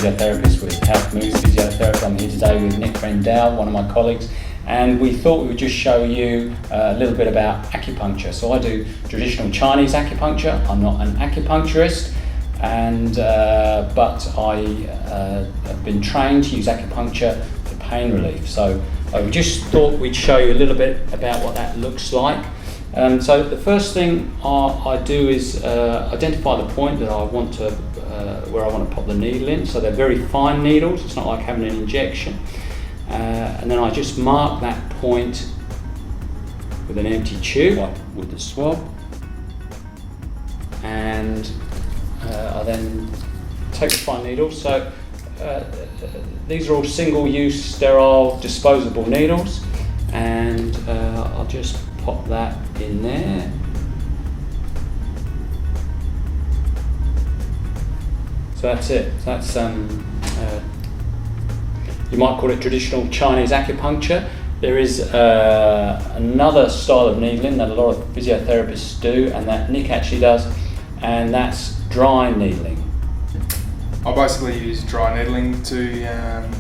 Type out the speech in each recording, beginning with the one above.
physiotherapist with Health Moves Physiotherapy. I'm here today with Rendell, one of my colleagues, and we thought we would just show you a little bit about acupuncture. So I do traditional Chinese acupuncture. I'm not an acupuncturist, and but I have been trained to use acupuncture for pain relief. So we just thought we'd show you a little bit about what that looks like. So the first thing I do is identify the point that I want to, where I want to pop the needle in. So they're very fine needles, it's not like having an injection. And then I just mark that point with an empty tube, like with the swab. And I then take the fine needles. So these are all single-use, sterile, disposable needles. And I'll just pop that in there. So that's it. That's you might call it traditional Chinese acupuncture. There is another style of needling that a lot of physiotherapists do, and that Nick actually does, and that's dry needling. I basically use dry needling to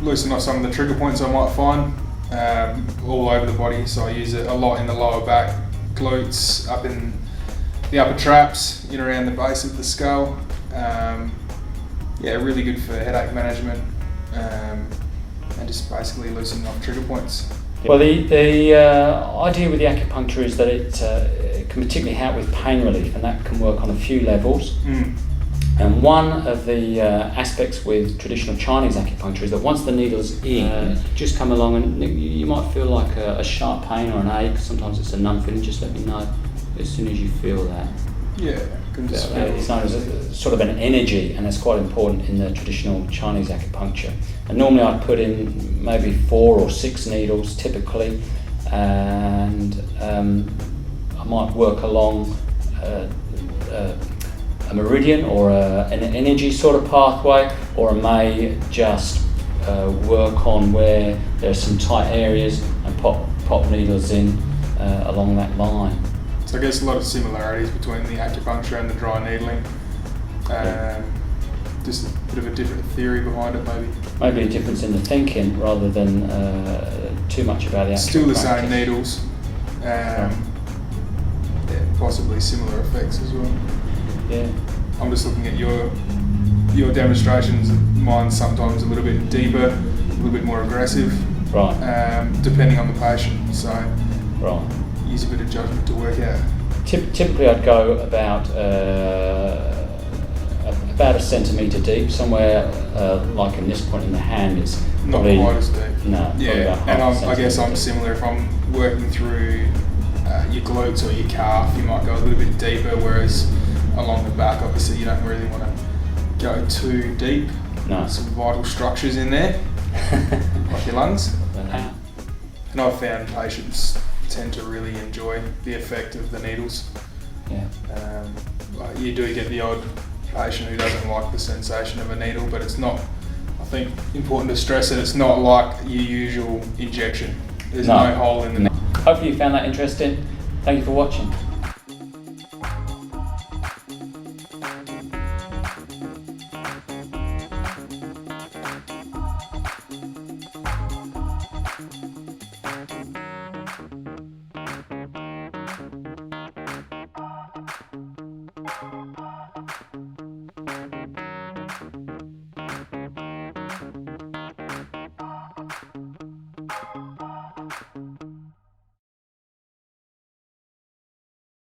loosen up some of the trigger points I might find all over the body. So I use it a lot in the lower back, glutes, up in the upper traps, in around the base of the skull. Yeah, really good for headache management and just basically loosening up trigger points. Well, the idea with the acupuncture is that it can particularly help with pain relief, and that can work on a few levels. And one of the aspects with traditional Chinese acupuncture is that once the needle's in, just come along and you might feel like a sharp pain or an ache. Sometimes it's a numb feeling. Just let me know as soon as you feel that. Yeah, it's known as sort of an energy, and that's quite important in the traditional Chinese acupuncture. And normally I put in maybe 4 or 6 needles typically, and I might work along a meridian or an energy sort of pathway, or I may just work on where there are some tight areas and pop needles in along that line. So I guess a lot of similarities between the acupuncture and the dry needling. Just a bit of a different theory behind it, maybe. Maybe a difference in the thinking rather than too much about the actual Still the practice. same needles. Yeah, possibly similar effects as well. Yeah. I'm just looking at your demonstrations. Mine's sometimes a little bit deeper, a little bit more aggressive. Right. Depending on the patient. So. Right. Use a bit of judgment to work out. Typically I'd go about a centimetre deep, somewhere like in this point in the hand. It's not quite as deep. No. Yeah, and I guess I'm similar. If I'm working through your glutes or your calf, you might go a little bit deeper, whereas along the back, obviously, you don't really want to go too deep. No. Some vital structures in there, like your lungs. And I've found patients tend to really enjoy the effect of the needles. Yeah. You do get the odd patient who doesn't like the sensation of a needle, but it's not, I think, important to stress that it's not like your usual injection. There's no hole in the needle. Hopefully you found that interesting. Thank you for watching.